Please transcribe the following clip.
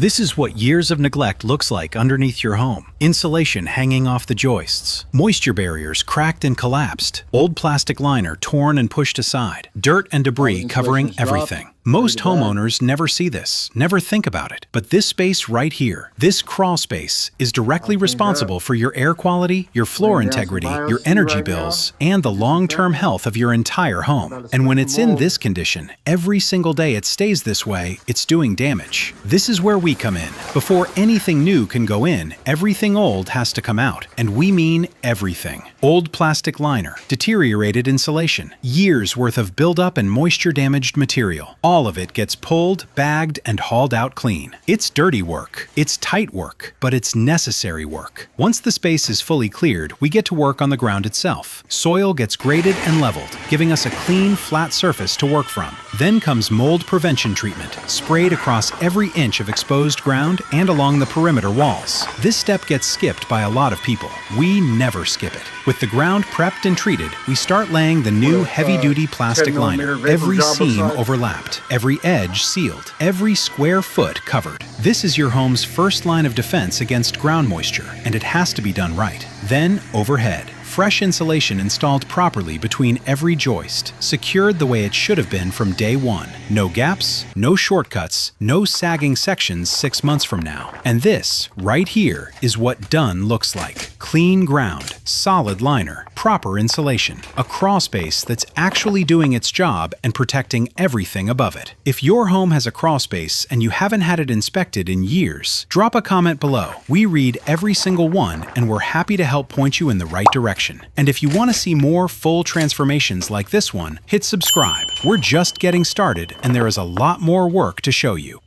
This is what years of neglect looks like underneath your home. Insulation hanging off the joists, moisture barriers cracked and collapsed, old plastic liner torn and pushed aside, dirt and debris covering everything. Most homeowners never see this, never think about it. But this space right here, this crawl space, is directly responsible for your air quality, your floor integrity, your energy bills, and the long-term health of your entire home. And when it's in this condition, every single day it stays this way, it's doing damage. This is where we come in. Before anything new can go in, everything old has to come out. And we mean everything. Old plastic liner, deteriorated insulation, years worth of buildup and moisture-damaged material. All of it gets pulled, bagged, and hauled out clean. It's dirty work. It's tight work. But it's necessary work. Once the space is fully cleared, we get to work on the ground itself. Soil gets graded and leveled, giving us a clean, flat surface to work from. Then comes mold prevention treatment, sprayed across every inch of exposed ground and along the perimeter walls. This step gets skipped by a lot of people. We never skip it. With the ground prepped and treated, we start laying the new heavy-duty plastic liner. Every seam overlapped, every edge sealed, every square foot covered. This is your home's first line of defense against ground moisture, and it has to be done right. Then, overhead. Fresh insulation installed properly between every joist, secured the way it should have been from day one. No gaps, no shortcuts, no sagging sections 6 months from now. And this, right here, is what done looks like. Clean ground, solid liner, proper insulation, a crawl space that's actually doing its job and protecting everything above it. If your home has a crawl space and you haven't had it inspected in years, drop a comment below. We read every single one and we're happy to help point you in the right direction. And if you want to see more full transformations like this one, hit subscribe. We're just getting started and there is a lot more work to show you.